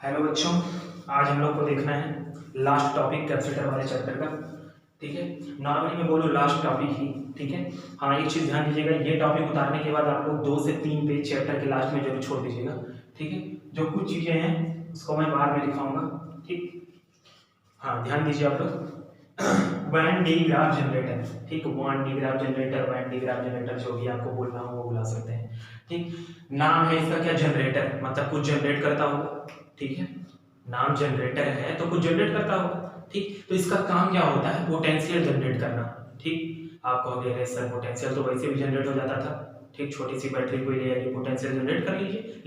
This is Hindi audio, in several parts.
हेलो बच्चों, आज हम लोग को देखना है लास्ट टॉपिक कैपेसिटर वाले चैप्टर का। ठीक है, नॉर्मली मैं बोलूँ लास्ट टॉपिक ही। ठीक है, हाँ एक चीज़ ध्यान दीजिएगा, ये टॉपिक उतारने के बाद आप लोग 2 से 3 पेज चैप्टर के लास्ट में जरूर छोड़ दीजिएगा। ठीक है, जो कुछ चीज़ें हैं उसको मैं बाद में लिखाऊंगा। ठीक, हाँ ध्यान दीजिए आप लोग। वैन डी ग्राफ जनरेटर, ठीक, Van de Graaff generator, Van de Graaff generator, जो भी आपको बोलना हो वो बुला सकते हैं। ठीक, नाम है इसका क्या, जनरेटर, मतलब कुछ जनरेट करता होगा। ठीक है, नाम जनरेटर है तो कुछ जनरेट करता होगा। ठीक, तो इसका काम क्या होता है, पोटेंशियल जनरेट करना। ठीक, आप कहोगे सर पोटेंशियल तो वैसे भी जनरेट हो जाता था। ठीक, छोटी सी बैटरी को ले आइए, पोटेंशियल जनरेट कर लीजिए।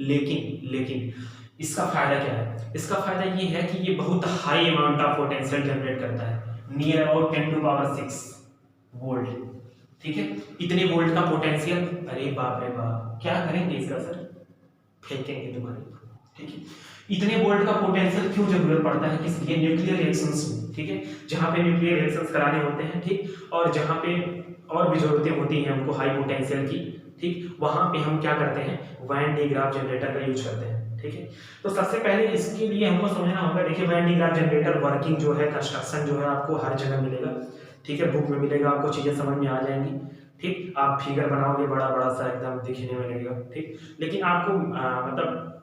लेकिन इसका फायदा क्या है, इसका फायदा ये है कि ये बहुत high amount of potential generate करता है, नियर अबाउट 10⁻⁶ वोल्ट। ठीक है, इतने वोल्ट का पोटेंशियल, अरे बाप रे बाप, क्या करेंगे इसका सर, फेंकेंगे तुम्हारे। ठीक है, इतने वोल्ट का पोटेंशियल क्यों जरूरत पड़ता है, किस लिए, न्यूक्लियर रिएक्शंस में। ठीक है, जहां पे न्यूक्लियर रिएक्शंस कराने होते हैं, ठीक, और जहां पे और भी जरूरतें होती हैं हमको हाई पोटेंशियल की। ठीक, वहां पे हम क्या करते हैं, वैन डी ग्राफ जनरेटर का यूज करते हैं। ठीक है, तो सबसे पहले इसके लिए हमको समझना होगा। देखिए, Van de Graaff generator working जो है, कंस्ट्रक्शन जो है आपको हर जगह मिलेगा। ठीक है, बुक में मिलेगा, आपको चीजें समझ में आ जाएंगी। ठीक, आप फिगर बनाओगे बड़ा बड़ा सा एकदम दिखने में लगेगा। ठीक, लेकिन आपको मतलब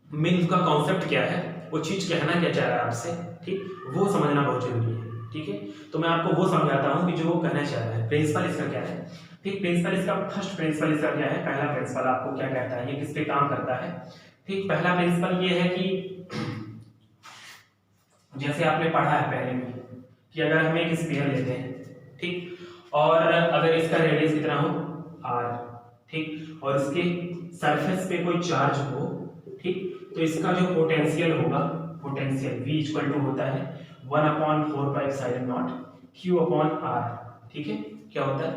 मेन उसका कॉन्सेप्ट क्या है, वो चीज कहना क्या चाह रहा है आपसे, ठीक, वो समझना बहुत जरूरी है। ठीक है, तो मैं आपको वो समझाता हूँ कि जो वो कहना चाह रहा है। प्रिंसिपल इसका क्या है, ठीक, प्रिंसिपल इसका फर्स्ट प्रिंसिपल इसका क्या है, पहला प्रिंसिपल आपको क्या कहता है, ये किस पे काम करता है। ठीक, पहला प्रिंसिपल ये है कि जैसे आपने पढ़ा है पहले में कि अगर हम एक स्फीयर लेते हैं, ठीक, और अगर इसका रेडियस कितना हो r, ठीक, और इसके सरफेस पे कोई चार्ज हो, ठीक, तो इसका जो पोटेंशियल होगा, पोटेंशियल V इक्वल टू होता है 1/4πε0 Q/r। ठीक है, क्या होता है,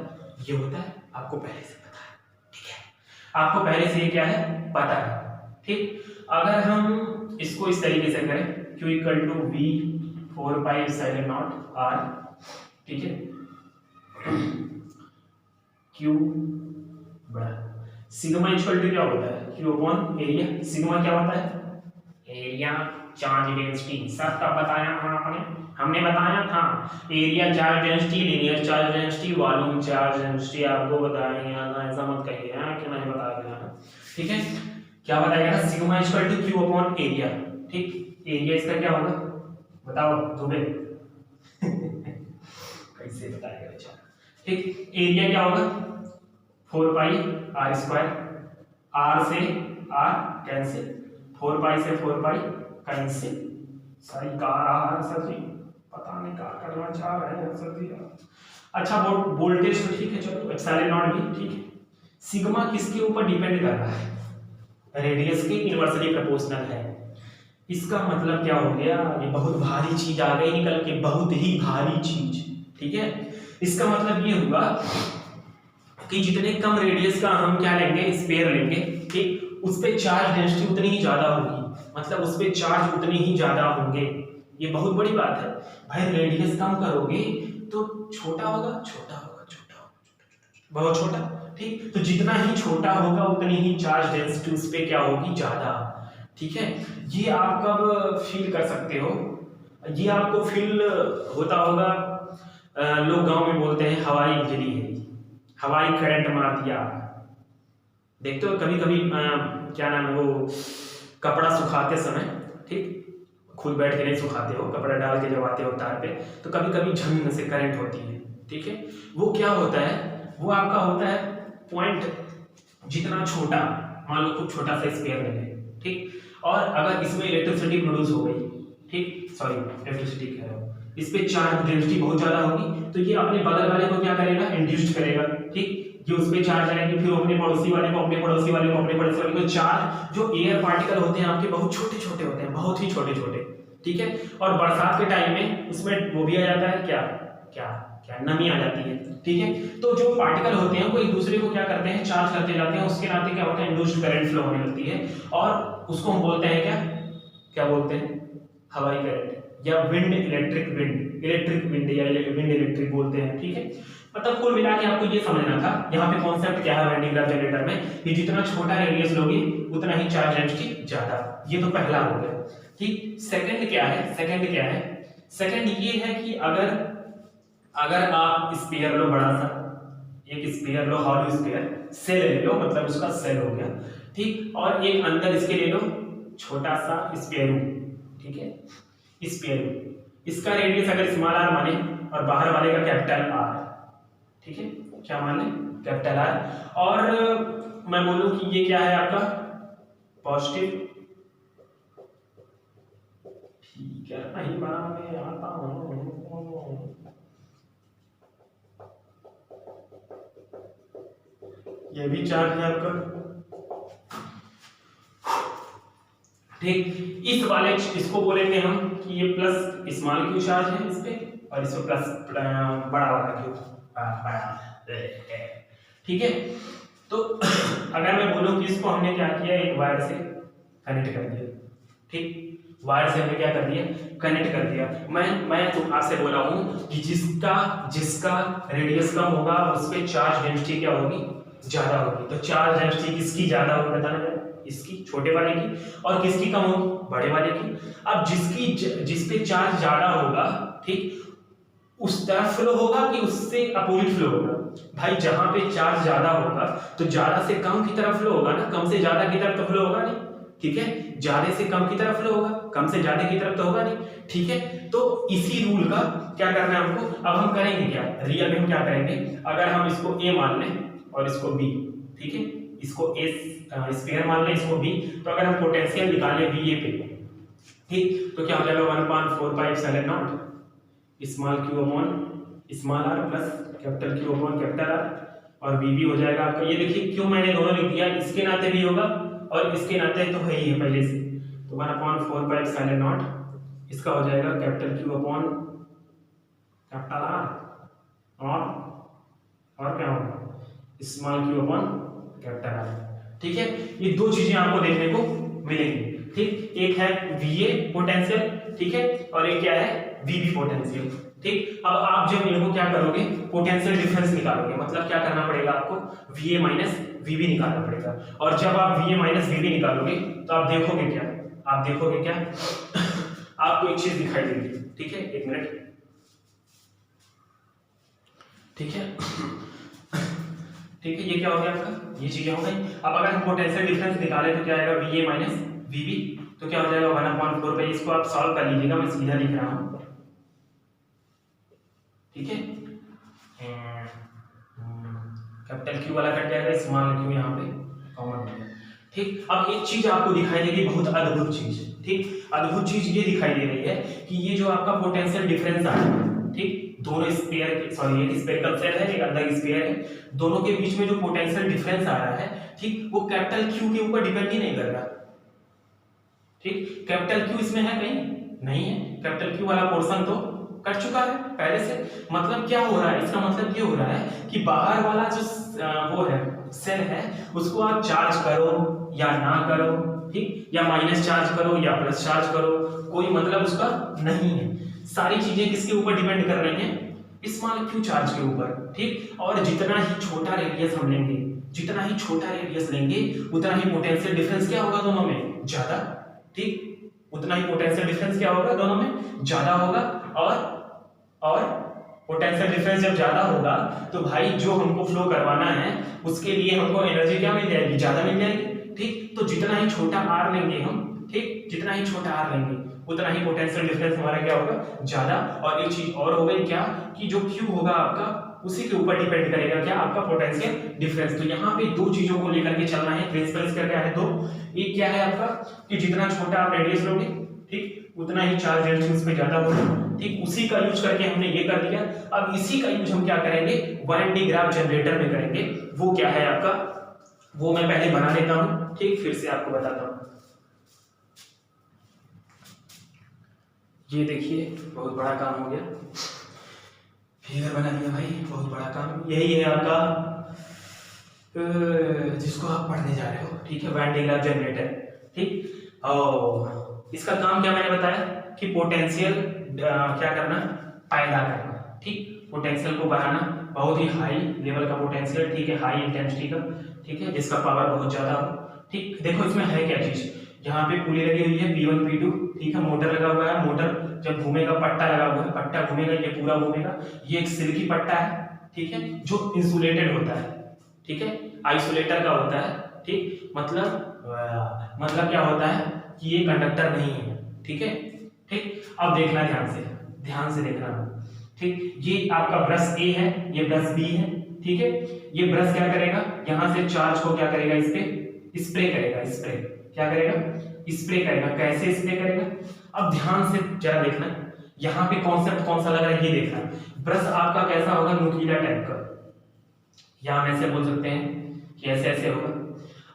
ये होता है, आपको पहले से पता है। ठीक है, आपको पहले से ये क्या है, पता है। ठीक, अगर हम इसको इस तरीके से करें, Q equal to V 4πε0r, ठीक है, Q बड़ा सिग्मा इक्वल टू क्या होता है, Q अपॉन एरिया। सिग्मा क्या होता है, एरिया चार्ज डेंसिटी, सबका बताया था हमने बताया था, area charge density, linear charge density, volume charge density आपको बताएंगे। ऐसा मत कहिए कि नहीं बताया गया। ठीक है, क्या बताया गया, sigma equal to Q upon area. ठीक, एरिया इसका क्या होगा, बताओ दुबे कैसे बताएगा बेचारा। ठीक, एरिया क्या होगा 4πr², r से r कैंसिल, 4π से 4π कैंसिल। सही कहा रहा सर जी, पता नहीं क्या करना चाह रहे हैं सर जी। अच्छा, वोल्टेज तो ठीक है, चलो एप्सिलॉन नॉट भी ठीक है। सिग्मा किसके ऊपर डिपेंड कर रहा है, रेडियस के इनवर्सली प्रोपोर्शनल है। इसका मतलब क्या हो गया, ये बहुत भारी चीज आ गई निकल के, बहुत ही भारी चीज। ठीक है, इसका मतलब ये हुआ कि जितने कम रेडियस का हम क्या लेंगे, स्फीयर लेंगे, ठीक, उस पे चार्ज डेंसिटी उतनी ही ज्यादा होगी, मतलब उस पे चार्ज उतने ही ज्यादा होंगे। ये बहुत बड़ी बात है भाई, रेडियस कम करोगे तो छोटा होगा, छोटा होगा, छोटा होगा, बहुत छोटा। ठीक, तो जितना ही छोटा होगा उतनी ही चार्ज डेंसिटी उस पे क्या होगी, ज्यादा। ठीक है, ये आप कब फील कर सकते हो, ये आपको फील होता होगा, लोग गांव में बोलते हैं हवाई बिजली है, हवाई करंट मार दिया। देखते हो कभी कभी क्या नाम है वो, कपड़ा सुखाते समय, ठीक, खुद बैठ के नहीं सुखाते हो, कपड़ा डाल के जब आते हो तार पे, तो कभी कभी झंग से करंट होती है। ठीक है, वो क्या होता है, वो आपका होता है पॉइंट जितना छोटा, मान लो खूब छोटा सा स्फीयर ले लें, ठीक, और अगर इसमें इलेक्ट्रिसिटी प्रोड्यूस हो गई, ठीक, सॉरी इलेक्ट्रिसिटी कह रहा हूं, इस पे चार्ज डेंसिटी बहुत ज्यादा होगी, तो ये अपने बगल वाले को क्या करेगा, इंड्यूस्ड करेगा। ठीक, ये उस पे चार्ज आएगी, फिर अपने पड़ोसी वाले को, अपने पड़ोसी वाले को, अपने पड़ोसी वाले को। चार्ज जो एयर पार्टिकल होते हैं आपके, बहुत छोटे छोटे होते हैं, बहुत ही छोटे छोटे। ठीक है, और बरसात के टाइम में उसमें वो भी आ जाता है, क्या क्या क्या, नमी आ जाती है। ठीक है, तो जो पार्टिकल होते हैं वो एक दूसरे को क्या करते हैं, चार्ज करते जाते हैं, उसके नाते क्या होता है, इंड्यूस्ड करंट फ्लो होने लगती है, और उसको हम बोलते हैं क्या, क्या बोलते हैं, हवाई करंट या wind, electric wind. Electric wind या विंड इलेक्ट्रिक बोलते हैं, ठीक है। मतलब कुल मिला के आपको ये समझना था यहाँ पे कॉन्सेप्ट क्या है वैन डी ग्राफ जनरेटर में, कि जितना छोटा रेडियस लोगे उतना ही चार्ज डेंसिटी ज्यादा। ये तो पहला हो गया, ठीक। सेकंड क्या है, सेकंड ये है कि अगर आप स्फीयर लो, बड़ा सा एक स्फीयर लो, हॉलो स्फीयर, सेल ले लो, मतलब उसका सेल हो गया, ठीक। और एक अंदर इसके ले लो छोटा सा स्फीयर, ठीक है, स्फीयर। इसका रेडियस अगर स्मॉल आर माने और बाहर वाले का कैपिटल आर, ठीक है, क्या मान लें, कैपिटल आर। और मैं बोलूं कि ये क्या है आपका पॉजिटिव, ठीक है, नहीं बनाने आता हूं। ये भी चार्ज है आपका, ठीक। इस वाले इसको बोलेंगे हम कि ये प्लस स्मॉल क्यू चार्ज है इस पे, और इसको प्लस बड़ा वाला क्यू, ठीक है। तो अगर मैं बोलूं कि इसको हमने क्या किया, एक वायर से कनेक्ट कर दिया, ठीक, वायर से हमने क्या कर दिया, कनेक्ट कर दिया। मैं तो आपसे बोला हूं कि जिसका रेडियस कम होगा उस पे चार्ज डेंसिटी क्या होगी, ज्यादा होगी। तो चार्ज डेंसिटी किसकी ज्यादा होगी बताना है, इसकी, छोटे वाले की, और किसकी कम होगी, बड़े वाले की। अब जिस पे चार्ज ज्यादा होगा, ठीक, उस तरफ फ्लो होगा कि उससे अपोजिट फ्लो होगा। भाई जहां पे चार्ज ज्यादा होगा तो ज्यादा से कम की तरफ फ्लो होगा ना, कम से ज्यादा की तरफ तो फ्लो होगा नहीं, ठीक है। ज्यादा से कम की तरफ फ्लो होगा, कम से ज्यादा की तरफ तो होगा नहीं, ठीक है। तो इसी रूल का क्या करना है हमको, अब हम करेंगे क्या, रियल में हम क्या करेंगे, अगर हम इसको ए मान लें और इसको बी, ठीक है, इसको ए स्फीयर मान लें, इसको बी, तो अगर हम पोटेंशियल निकालें वी ए पे, ठीक, तो क्या हो जाएगा 1/4 epsilon not small q upon small r plus capital Q upon capital R, और वी भी हो जाएगा आपका। ये देखिए क्यों मैंने दोनों लिख दिया, इसके नाते भी होगा और इसके नाते तो है ही है पहले से। तो 1/4 एप्सिलॉन नॉट इसका हो जाएगा capital Q upon capital R, और क्या होगा small q upon capital are, ठीक है। ये दो चीजें आपको देखने को मिलेंगी, ठीक। एक है वीए पोटेंशियल, ठीक है, और एक क्या है वीबी पोटेंशियल, ठीक। अब आप जब इनको क्या करोगे, पोटेंशियल डिफरेंस निकालोगे, मतलब क्या करना पड़ेगा आपको, वीए माइनस वीबी निकालना पड़ेगा। और जब आप वीए माइनस वीबी निकालोगे तो आप देखोगे क्या, आपको एक चीज दिखाई देगी, ठीक है, एक मिनट, ठीक है, ठीक है। ये क्या हो गया आपका, ये चीजें हो गई। अब अगर हम पोटेंशियल डिफरेंस निकालें तो क्या आएगा, वीए माइनस वीबी, तो क्या हो जाएगा 1/4 भाई, इसको आप सॉल्व कर लीजिएगा, मैं सीधा लिख रहा हूं, ठीक है। कैपिटल क्यू वाला कट जाएगा, स्मॉल क्यू यहाँ पे कॉमन हो गया, ठीक। अब एक चीज आपको दिखाई देगी, बहुत अद्भुत चीज, ठीक। अद्भुत चीज ये दिखाई दे रही है कि ये जो आपका पोटेंशियल डिफरेंस आ रहा है, ठीक, दोनों स्फीयर, सॉरी एक स्फेरिकल सेल है, एक अंदर स्फीयर है, दोनों के बीच में जो पोटेंशियल डिफरेंस आ रहा है, ठीक, वो कैपिटल क्यू के ऊपर डिपेंड ही नहीं कर रहा, ठीक। कैपिटल क्यू इसमें है कहीं नहीं है, कैपिटल क्यू वाला पोर्शन तो कट चुका है पहले से। मतलब क्या हो रहा है, इसका मतलब ये हो रहा है कि बाहर वाला जो वो है सेल है, उसको आप चार्ज करो या ना करो, ठीक, या माइनस चार्ज करो या प्लस चार्ज करो, कोई मतलब उसका नहीं है। सारी चीजें किसके ऊपर डिपेंड कर रही हैं, स्मॉल क्यू चार्ज के ऊपर, ठीक। और जितना ही छोटा रेडियस हम लेंगे, जितना ही छोटा रेडियस लेंगे, उतना ही पोटेंशियल डिफरेंस क्या होगा दोनों में, ज्यादा, ठीक, उतना ही पोटेंशियल डिफरेंस क्या होगा दोनों में, ज्यादा होगा। और पोटेंशियल डिफरेंस जब ज्यादा होगा तो भाई जो हमको फ्लो करवाना है उसके लिए हमको एनर्जी क्या मिल जाएगी, ज्यादा मिल जाएगी, ठीक। तो जितना ही छोटा आर लेंगे हम, ठीक, जितना ही छोटा आर लेंगे उतना ही पोटेंशियल डिफरेंस हमारा क्या होगा, ज्यादा। और एक चीज और हो गई क्या, कि जो क्यू होगा आपका उसी के ऊपर डिपेंड करेगा क्या, आपका पोटेंशियल डिफरेंस। तो यहाँ पे दो चीजों को लेकर के चलना है, प्रिंसिपल्स क्या है दो। एक क्या है आपका कि जितना छोटा आप रेडियस लोगे, ठीक, उतना ही चार्ज डेंसिटी उस पे ज्यादा होगा, ठीक। उसी का यूज करके हमने ये कर दिया। अब इसी का यूज हम क्या करेंगे, वैन डी ग्राफ जनरेटर में करेंगे। वो क्या है आपका, वो मैं पहले बना लेता हूं, ठीक, फिर से आपको बताता हूं। ये देखिए बहुत बड़ा काम हो गया, फिगर बना दिया भाई, बहुत बड़ा काम। यही है आपका जिसको आप पढ़ने जा रहे हो, ठीक है, वैन डी ग्राफ जनरेटर, ठीक। और इसका काम क्या मैंने बताया कि पोटेंशियल क्या करना, पैदा करना, ठीक, पोटेंशियल को बढ़ाना, बहुत ही हाई लेवल का पोटेंशियल, ठीक है, हाई इंटेंसिटी का, ठीक है, जिसका पावर बहुत ज्यादा हो, ठीक। देखो इसमें है क्या चीज, यहाँ पे पुली लगी हुई है P1 P2, ठीक है, मोटर लगा हुआ है, मोटर जब घूमेगा, पट्टा लगा हुआ है, पट्टा घूमेगा, ये पूरा घूमेगा, ये एक सिल्की पट्टा है, ठीक है, जो इंसुलेटेड होता है, ठीक है, आइसोलेटर का होता है, ठीक, मतलब क्या होता है कि ये कंडक्टर नहीं है, ठीक है, ठीक। अब देखना ध्यान से देखना, ठीक, ये आपका ब्रश ए है, ये ब्रश बी है, ठीक है, ये ब्रश क्या करेगा, यहां से चार्ज को क्या करेगा, इस पे स्प्रे करेगा, क्या करेगा, स्प्रे करेगा। कैसे स्प्रे करेगा, अब ध्यान से जरा देखना, यहाँ पे कॉन्सेप्ट कौन सा लग रहा है ये देखना। ब्रश आपका कैसा होगा, नुकीला टाइप का, या हम ऐसे बोल सकते हैं कि ऐसे ऐसे होगा।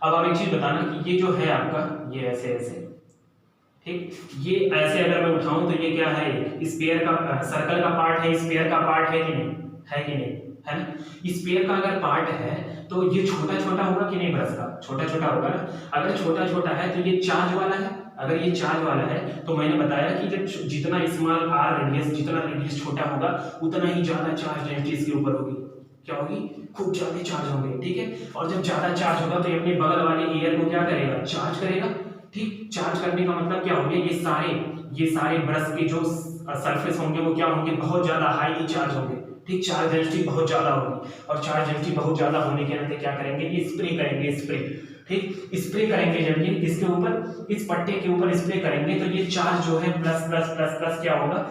अब आप एक चीज बताना कि ये जो है आपका, ये ऐसे ऐसे, ठीक, ये ऐसे अगर मैं उठाऊं तो ये क्या है, स्फीयर का, सर्कल का पार्ट है, स्फीयर का पार्ट है कि नहीं, है कि नहीं, है ना। स्फीयर का अगर पार्ट है तो ये छोटा छोटा होगा कि नहीं, ब्रश का छोटा छोटा होगा ना। अगर छोटा छोटा है तो ये चार्ज वाला है, अगर ये चार्ज वाला है तो मैंने बताया कि जब जितना स्मॉल आर रेडियस, जितना रेडियस छोटा होगा उतना ही ज्यादा चार्ज डेंसिटी इसके ऊपर होगी, क्या होगी, खूब ज्यादा चार्ज होंगे, ठीक है। और जब ज्यादा चार्ज होगा तो ये अपने बगल वाले एयर को क्या करेगा, चार्ज करेगा, ठीक। चार्ज करने का मतलब क्या होंगे, ये सारे ब्रश के जो सरफेस होंगे वो क्या होंगे, बहुत ज्यादा हाईली चार्ज होंगे, ठीक, चार्ज डेंसिटी बहुत ज्यादा होगी। और चार्ज डेंसिटी बहुत ज्यादा होने के नाते क्या करेंगे, ये स्प्रे करेंगे, ठीक, स्प्रे करेंगे। जब ये इसके ऊपर, इस पट्टे के ऊपर स्प्रे करेंगे तो ये चार्ज जो है प्लस प्लस प्लस प्लस क्या होगा,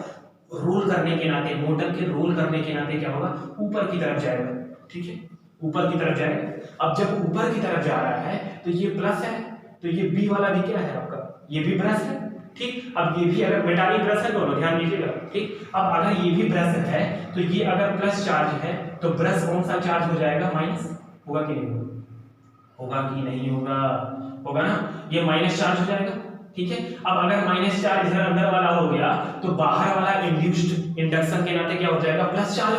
रोल करने के नाते, मोटर के रोल करने के नाते क्या होगा, ऊपर की तरफ जाएगा, ठीक है, ऊपर की तरफ जाएगा। अब जब ऊपर की तरफ जा रहा है तो ये प्लस है, तो ये बी वाला भी क्या है आपका, ये भी ब्रश है, ठीक। अब ये भी अगर मेटालिक ब्रश है दोनों, ध्यान दीजिएगा, ठीक। अब अगर ये भी ब्रश है तो ये अगर प्लस चार्ज है तो ब्रश कौन सा चार्ज हो जाएगा, माइनस, होगा कि नहीं होगा, कि नहीं होगा, होगा ना, ये माइनस चार्ज हो जाएगा, ठीक है। अब अगर माइनस चार्ज इधर अंदर वाला हो गया तो बाहर वाला इंड्यूस्ड इंडक्शन के नाते क्या हो जाएगा, प्लस चार्ज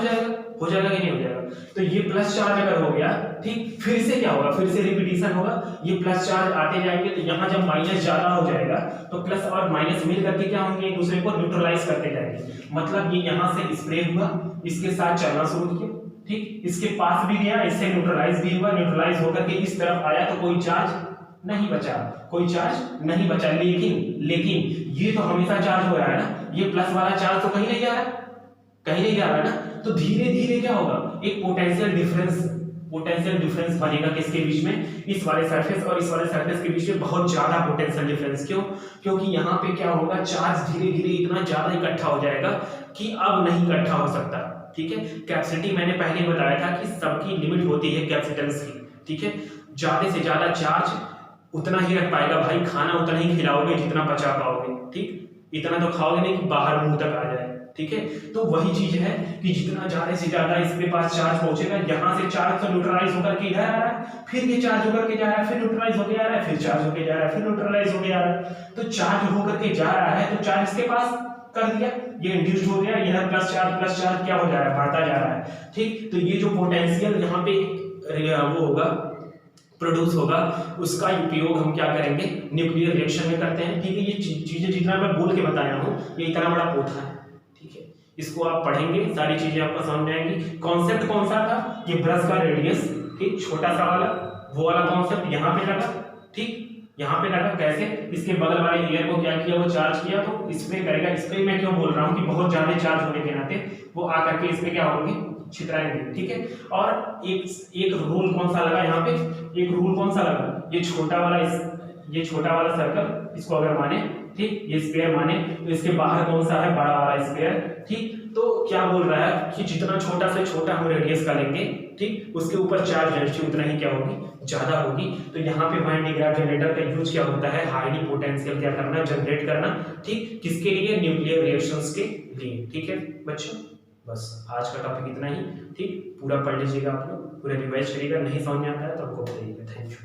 हो जाएगा कि नहीं हो जाएगा। तो ये प्लस चार्ज अगर हो गया, ठीक, फिर से क्या होगा, फिर से रिपीटिशन होगा, ये प्लस चार्ज आते जाएंगे तो यहाँ जब माइनस ज्यादा हो जाएगा तो प्लस और माइनस मिल करके क्या होंगे, एक दूसरे को न्यूट्रलाइज करते जाएंगे। मतलब ये यहाँ से स्प्रे हुआ, इसके साथ चलना शुरू किया, ठीक, इसके पास भी गया, इससे न्यूट्रलाइज भी हुआ, न्यूट्रलाइज होकर के इस तरफ आया तो कोई चार्ज नहीं बचा, लेकिन ये तो हमेशा चार्ज हो रहा है ना, ये प्लस वाला चार्ज तो कहीं नहीं जा रहा है ना। तो धीरे धीरे क्या होगा, एक पोटेंशियल डिफरेंस बनेगा किसके बीच में, इस वाले सरफेस और इस वाले सरफेस के बीच में बहुत ज्यादा पोटेंशियल डिफरेंस। क्यों, क्योंकि यहाँ पे क्या होगा, चार्ज धीरे धीरे इतना ज्यादा इकट्ठा हो जाएगा कि अब नहीं इकट्ठा हो सकता, ठीक है। कैपेसिटी मैंने पहले बताया था कि सबकी लिमिट होती है कैपेसिटेंस की, ठीक है। ज्यादा से ज्यादा चार्ज उतना ही रख पाएगा भाई, खाना उतना ही खिलाओगे जितना बचा पाओगे, ठीक, इतना तो खाओगे नहीं कि बाहर मुंह तक आ जाए, ठीक है। तो वही चीज है कि जितना ज्यादा से ज्यादा इसके पास चार्ज पहुंचेगा, यहाँ से चार्ज तो न्यूट्रलाइज होकर के इधर आ रहा है, फिर ये चार्ज होकर के जा रहा है, फिर न्यूट्रलाइज होकर आ रहा है, फिर चार्ज होकर जा रहा है, फिर न्यूट्रलाइज होकर आ रहा है। तो चार्ज होकर के जा रहा है तो चार्ज इसके पास कर दिया, ये इंड्यूस्ड हो गया, यह प्लस चार्ज क्या हो जा रहा है, बढ़ता जा रहा है, ठीक। तो ये जो पोटेंशियल यहाँ पे वो होगा, प्रोड्यूस होगा, उसका उपयोग हम क्या करेंगे, न्यूक्लियर रिएक्शन में करते हैं, ठीक है। ये चीजें जितना मैं बोल के बताया हूँ, ये इतना बड़ा पोथा है, ठीक है। इसको आप पढ़ेंगे, सारी चीजें आपको समझ में आएंगी। कॉन्सेप्ट कौन सा था, ये ब्रश का रेडियस, ठीक, छोटा सा वाला, वो वाला कॉन्सेप्ट यहाँ पे लगा, ठीक, यहाँ पे लगा। कैसे, इसके बगल वाले एयर को क्या किया, वो चार्ज किया तो स्प्रे करेगा। स्प्रे मैं क्यों बोल रहा हूँ कि बहुत ज्यादा चार्ज होने के नाते वो आकर के इसमें क्या होंगे, छितराएंगे, ठीक है। और एक रूल कौन सा लगा यहाँ पे, एक रूल कौन सा लगा, ये छोटा वाला सर्कल इसको अगर माने, ठीक, ये स्फीयर माने तो इसके बाहर कौन सा है, बड़ा वाला स्फीयर, ठीक। तो क्या बोल रहा है कि जितना छोटा से छोटा हम रेडियस का लेंगे, ठीक, उसके ऊपर चार्ज डेंसिटी उतना ही क्या होगी, ज्यादा होगी। तो यहाँ पे वाइन डिग्राफ जनरेटर का यूज क्या होता है, हाईली पोटेंशियल क्या करना, जनरेट करना, ठीक, किसके लिए, न्यूक्लियर रिएक्शंस के लिए, ठीक है बच्चों। बस आज का टॉपिक इतना ही, ठीक, पूरा पढ़ लीजिएगा आप लोग, पूरा रिवाइज करिएगा, नहीं समझ में आता है तो हमको बताइएगा। Thank you.